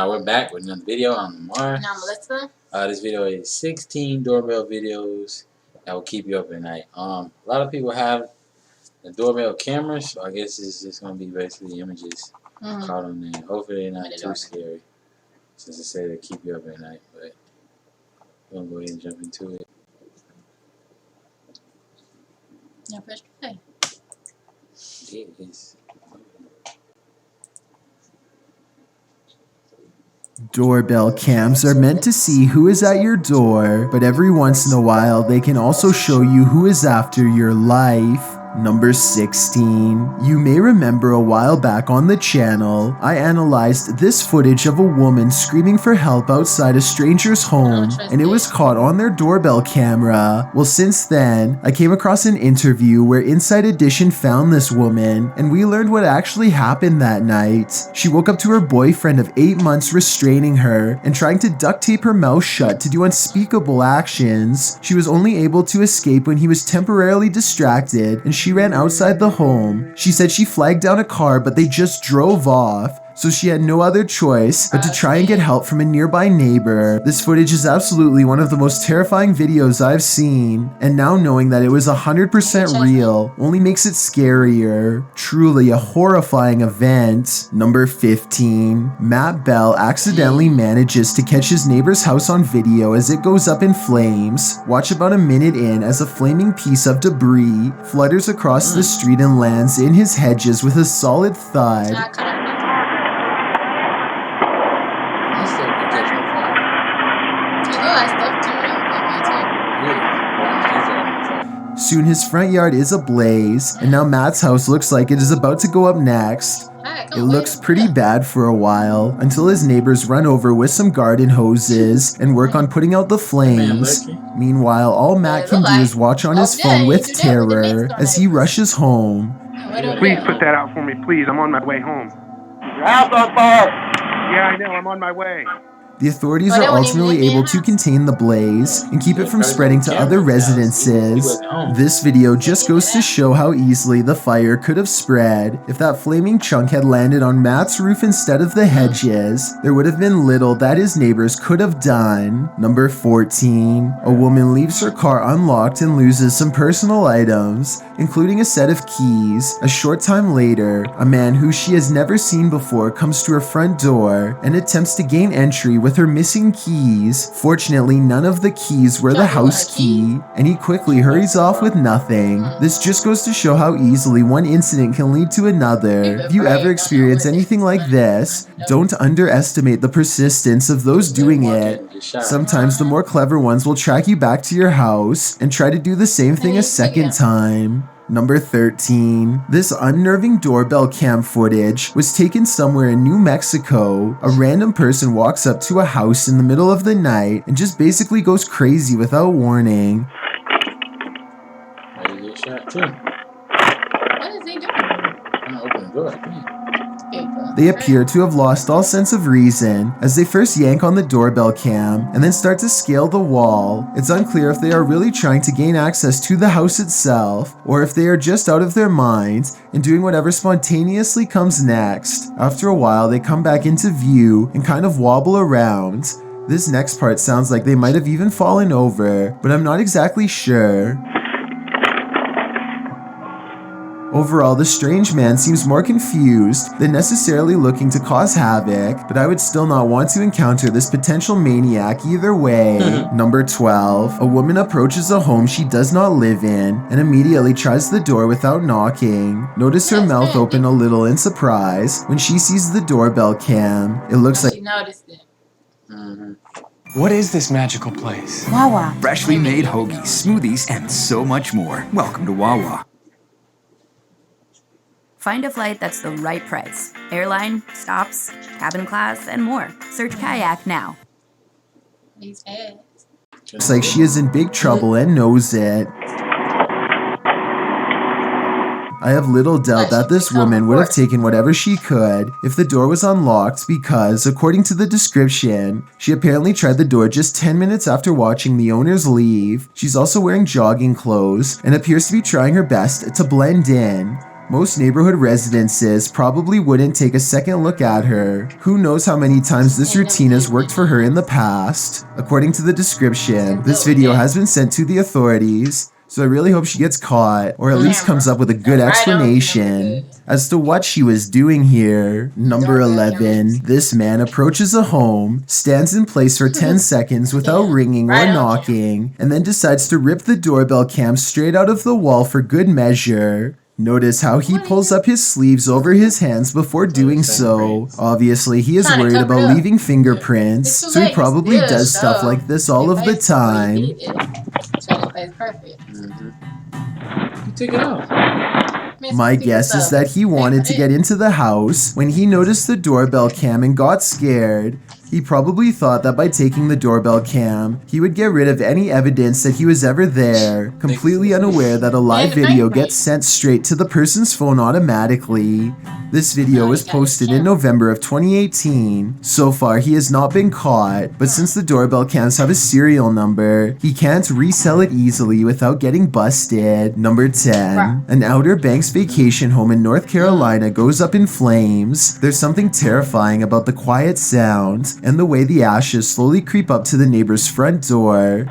Alright, we're back with another video. I'm Lamar. And I'm Melissa. This video is 16 doorbell videos that will keep you up at night. A lot of people have the doorbell cameras, so I guess it's just going to be basically images caught on there. Hopefully they're not too scary, since it said to keep you up at night. But we're going to go ahead and jump into it. Yeah, press play. It is. Doorbell cams are meant to see who is at your door, but every once in a while they can also show you who is after your life. Number 16. You may remember a while back on the channel, I analyzed this footage of a woman screaming for help outside a stranger's home, and it was caught on their doorbell camera. Well, since then, I came across an interview where Inside Edition found this woman, and we learned what actually happened that night. She woke up to her boyfriend of 8 months restraining her and trying to duct tape her mouth shut to do unspeakable actions. She was only able to escape when he was temporarily distracted, and she ran outside the home. She said she flagged down a car, but they just drove off. So she had no other choice but to try and get help from a nearby neighbor. This footage is absolutely one of the most terrifying videos I've seen, and now knowing that it was 100% real only makes it scarier. Truly a horrifying event. Number 15. Matt Bell accidentally manages to catch his neighbor's house on video as it goes up in flames. Watch about a minute in as a flaming piece of debris flutters across the street and lands in his hedges with a solid thud. Soon his front yard is ablaze, and now Matt's house looks like it is about to go up next. It looks pretty bad for a while, until his neighbors run over with some garden hoses and work on putting out the flames. Meanwhile, all Matt can do is watch on his phone with terror as he rushes home. Please put that out for me, please. I'm on my way home. Your house on fire! Yeah, I know. I'm on my way. The authorities are ultimately able to contain the blaze and keep it from spreading to other residences. This video just goes to show how easily the fire could have spread. If that flaming chunk had landed on Matt's roof instead of the hedges, there would have been little that his neighbors could have done. Number 14. A woman leaves her car unlocked and loses some personal items, including a set of keys. A short time later, a man who she has never seen before comes to her front door and attempts to gain entry with her missing keys. Fortunately, none of the keys were the house key, and he quickly hurries off with nothing. This just goes to show how easily one incident can lead to another. If you ever experience anything like this, don't underestimate the persistence of those doing it. Sometimes the more clever ones will track you back to your house and try to do the same thing a second time. Number 13. This unnerving doorbell cam footage was taken somewhere in New Mexico. A random person walks up to a house in the middle of the night and just basically goes crazy without warning. Ready to get shot too. What is he doing? I'm gonna open the door, I think. They appear to have lost all sense of reason as they first yank on the doorbell cam and then start to scale the wall. It's unclear if they are really trying to gain access to the house itself or if they are just out of their minds and doing whatever spontaneously comes next. After a while, they come back into view and kind of wobble around. This next part sounds like they might have even fallen over, but I'm not exactly sure. Overall, the strange man seems more confused than necessarily looking to cause havoc, but I would still not want to encounter this potential maniac either way. Number 12. A woman approaches a home she does not live in and immediately tries the door without knocking. Notice her mouth open a little in surprise when she sees the doorbell cam. It looks like She noticed it. What is this magical place? Wawa. Freshly made hoagies, smoothies, and so much more. Welcome to Wawa. Find a flight that's the right price. Airline, stops, cabin class, and more. Search Kayak now. These heads. Looks like she is in big trouble and knows it. I have little doubt that this woman would have taken whatever she could if the door was unlocked because, according to the description, she apparently tried the door just 10 minutes after watching the owners leave. She's also wearing jogging clothes and appears to be trying her best to blend in. Most neighborhood residences probably wouldn't take a second look at her. Who knows how many times this routine has worked for her in the past. According to the description, this video has been sent to the authorities, so I really hope she gets caught, or at least comes up with a good explanation as to what she was doing here. Number 11. This man approaches a home, stands in place for 10 seconds without ringing or knocking, and then decides to rip the doorbell cam straight out of the wall for good measure. Notice how he pulls up his sleeves over his hands before doing so. Obviously, he is worried about leaving fingerprints, so he probably does stuff like this all of the time. You took it off. My guess is that he wanted to get into the house when he noticed the doorbell cam and got scared. He probably thought that by taking the doorbell cam, he would get rid of any evidence that he was ever there, completely unaware that a live video gets sent straight to the person's phone automatically. This video was posted in November of 2018. So far, he has not been caught, but since the doorbell cams have a serial number, he can't resell it easily without getting busted. Number 10. An Outer Banks vacation home in North Carolina goes up in flames. There's something terrifying about the quiet sound and the way the ashes slowly creep up to the neighbor's front door.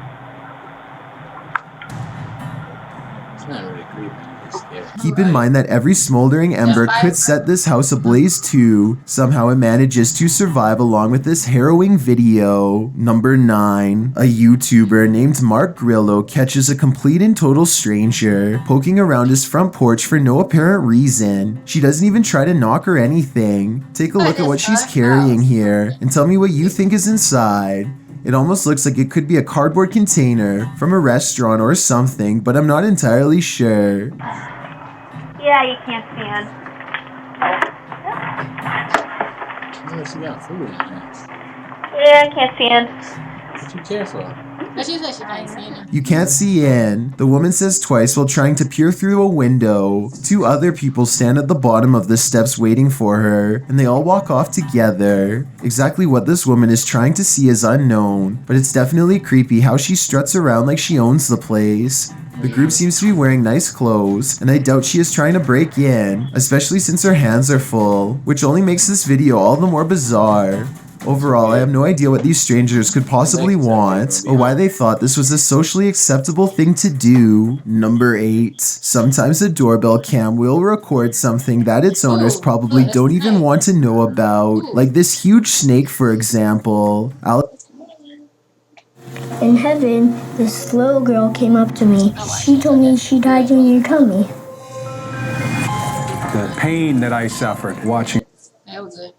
It's not really creepy. It's scary. Keep in mind that every smoldering ember could set this house ablaze too. Somehow it manages to survive along with this harrowing video. Number 9. A YouTuber named Mark Grillo catches a complete and total stranger poking around his front porch for no apparent reason. She doesn't even try to knock or anything. Take a look at what she's carrying here and tell me what you think is inside. It almost looks like it could be a cardboard container from a restaurant or something, but I'm not entirely sure. Yeah, you can't stand. Oh, she got food in there. Yeah, I can't stand. What you care for? But she said she can't see it. You can't see in, the woman says twice while trying to peer through a window. Two other people stand at the bottom of the steps waiting for her, and they all walk off together. Exactly what this woman is trying to see is unknown, but it's definitely creepy how she struts around like she owns the place. The group seems to be wearing nice clothes, and I doubt she is trying to break in, especially since her hands are full, which only makes this video all the more bizarre. Overall, I have no idea what these strangers could possibly want, or why they thought this was a socially acceptable thing to do. Number 8. Sometimes a doorbell cam will record something that its owners probably don't even want to know about, like this huge snake for example. In heaven, this little girl came up to me. She told me she died in your tummy. The pain that I suffered watching. That was it.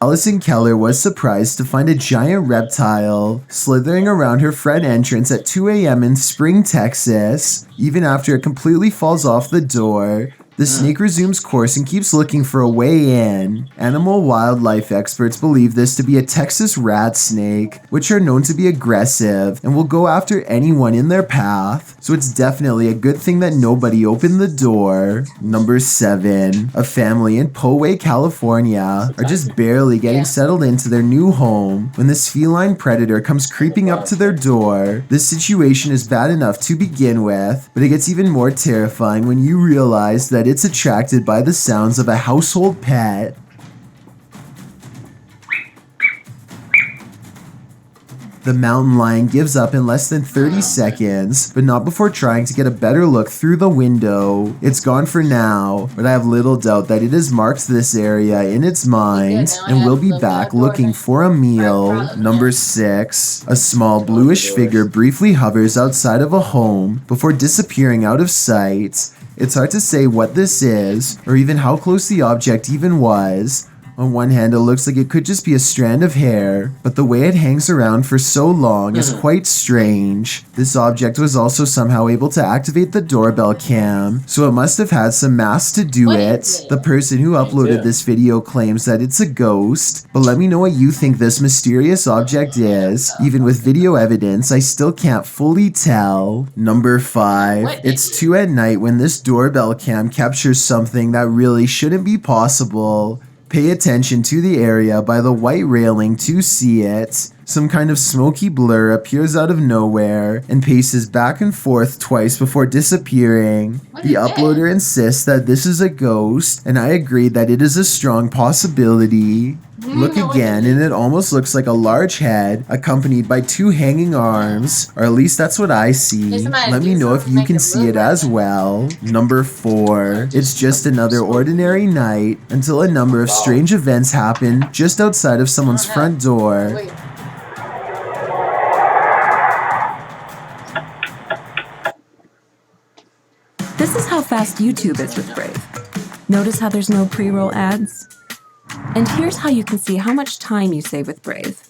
Allison Keller was surprised to find a giant reptile slithering around her front entrance at 2 a.m. in Spring, Texas. Even after it completely falls off the door, the snake resumes course and keeps looking for a way in. Animal wildlife experts believe this to be a Texas rat snake, which are known to be aggressive and will go after anyone in their path. So it's definitely a good thing that nobody opened the door. Number 7. A family in Poway, California are just barely getting settled into their new home when this feline predator comes creeping up to their door. This situation is bad enough to begin with, but it gets even more terrifying when you realize that it's attracted by the sounds of a household pet. The mountain lion gives up in less than 30 seconds, but not before trying to get a better look through the window. It's gone for now, but I have little doubt that it has marked this area in its mind and will be back looking for a meal. Number 6. A small bluish figure briefly hovers outside of a home before disappearing out of sight. It's hard to say what this is, or even how close the object even was. On one hand, it looks like it could just be a strand of hair, but the way it hangs around for so long is quite strange. This object was also somehow able to activate the doorbell cam, so it must have had some mass to do it. The person who uploaded this video claims that it's a ghost, but let me know what you think this mysterious object is. Even with video evidence, I still can't fully tell. Number 5. It's 2 at night when this doorbell cam captures something that really shouldn't be possible. Pay attention to the area by the white railing to see it. Some kind of smoky blur appears out of nowhere and paces back and forth twice before disappearing. The uploader insists that this is a ghost, and I agree that it is a strong possibility. Look again, and it almost looks like a large head accompanied by two hanging arms, or at least that's what I see. Let me know if you can see it as well. Number 4. It's just another ordinary night until a number of strange events happen just outside of someone's front door. This is how fast YouTube is with Brave. Notice how there's no pre-roll ads? And here's how you can see how much time you save with Brave.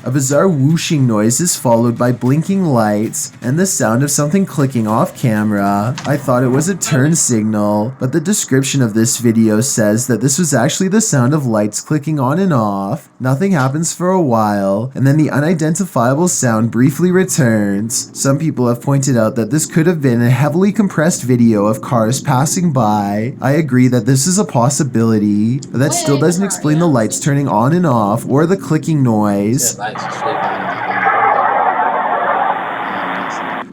A bizarre whooshing noise is followed by blinking lights and the sound of something clicking off camera. I thought it was a turn signal, but the description of this video says that this was actually the sound of lights clicking on and off. Nothing happens for a while, and then the unidentifiable sound briefly returns. Some people have pointed out that this could have been a heavily compressed video of cars passing by. I agree that this is a possibility, but that still doesn't explain the lights turning on and off or the clicking noise.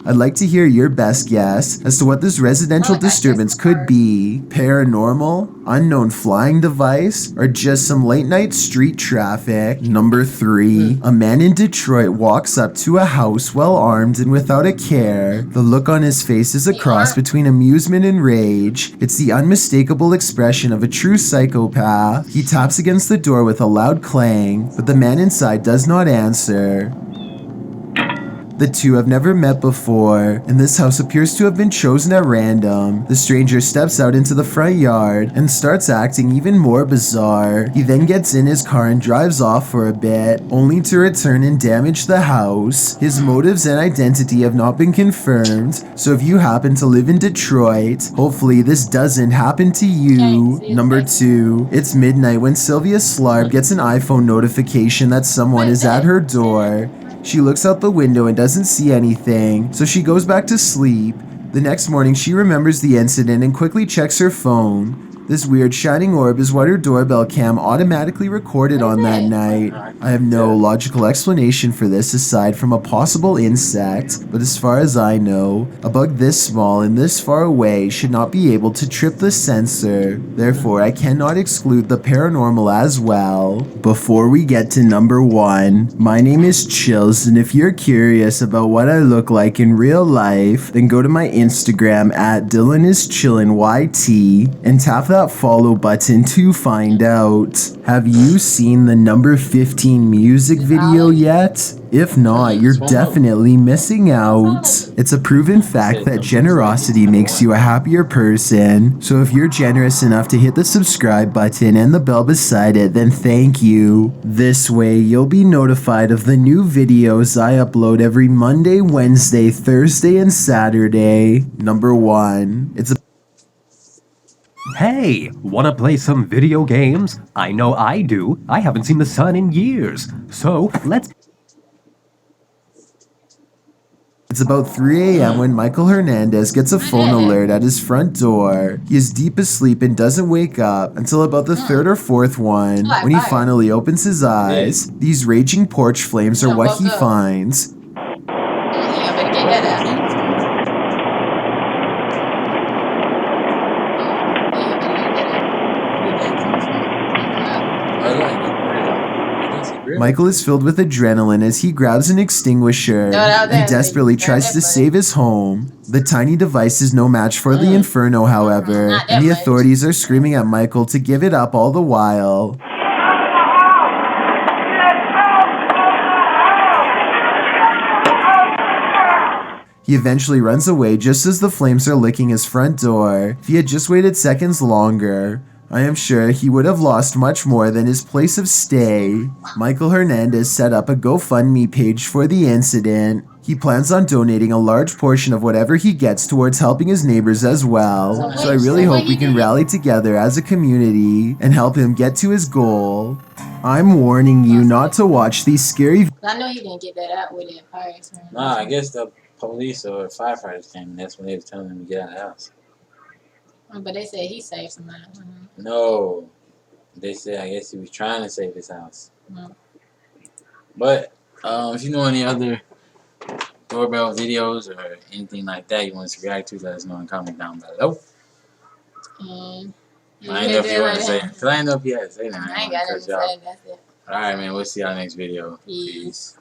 I'd like to hear your best guess as to what this residential disturbance could be. Paranormal, unknown flying device, or just some late night street traffic. Number 3. A man in Detroit walks up to a house well armed and without a care. The look on his face is a cross between amusement and rage. It's the unmistakable expression of a true psychopath. He taps against the door with a loud clang, but the man inside does not answer. The two have never met before, and this house appears to have been chosen at random. The stranger steps out into the front yard and starts acting even more bizarre. He then gets in his car and drives off for a bit, only to return and damage the house. His motives and identity have not been confirmed, so if you happen to live in Detroit, hopefully this doesn't happen to you. Number 2. It's midnight when Sylvia Slarb gets an iPhone notification that someone is at her door. She looks out the window and doesn't see anything, so she goes back to sleep. The next morning, she remembers the incident and quickly checks her phone. This weird shining orb is what her doorbell cam automatically recorded on that night. I have no logical explanation for this aside from a possible insect, but as far as I know, a bug this small and this far away should not be able to trip the sensor. Therefore, I cannot exclude the paranormal as well. Before we get to number 1, my name is Chills, and if you're curious about what I look like in real life, then go to my Instagram at DylanIsChillinYT and tap that follow button to find out. Have you seen the number 15 music video yet? If not, you're definitely missing out. It's a proven fact that generosity makes you a happier person, so if you're generous enough to hit the subscribe button and the bell beside it, then thank you. This way, you'll be notified of the new videos I upload every Monday, Wednesday, Thursday, and Saturday. Number 1. Hey, wanna play some video games? I know I do. I haven't seen the sun in years. So, let's... It's about 3 a.m. when Michael Hernandez gets a phone alert at his front door. He is deep asleep and doesn't wake up until about the 3rd or 4th one, when he finally opens his eyes. These raging porch flames are what he finds. Michael is filled with adrenaline as he grabs an extinguisher and desperately tries to save his home. The tiny device is no match for the inferno, however, and the authorities are screaming at Michael to give it up all the while. He eventually runs away just as the flames are licking his front door. If he had just waited seconds longer, I am sure he would have lost much more than his place of stay. Michael Hernandez set up a GoFundMe page for the incident. He plans on donating a large portion of whatever he gets towards helping his neighbors as well. So I really hope we can rally together as a community and help him get to his goal. I'm warning you not to watch these scary... I know he didn't get that out with it. Nah, I guess the police or firefighters came and that's when they was telling him to get out of the house. But they said he saved somebody. No. They said, I guess he was trying to save his house. Mm. But if you know any other doorbell videos or anything like that you want us to react to, let us know in the comment down below. I ain't know if you want to say it. Cause I ain't know if you had to say that. I ain't got nothing to say. That's it. Alright, man. We'll see y'all next video. Peace.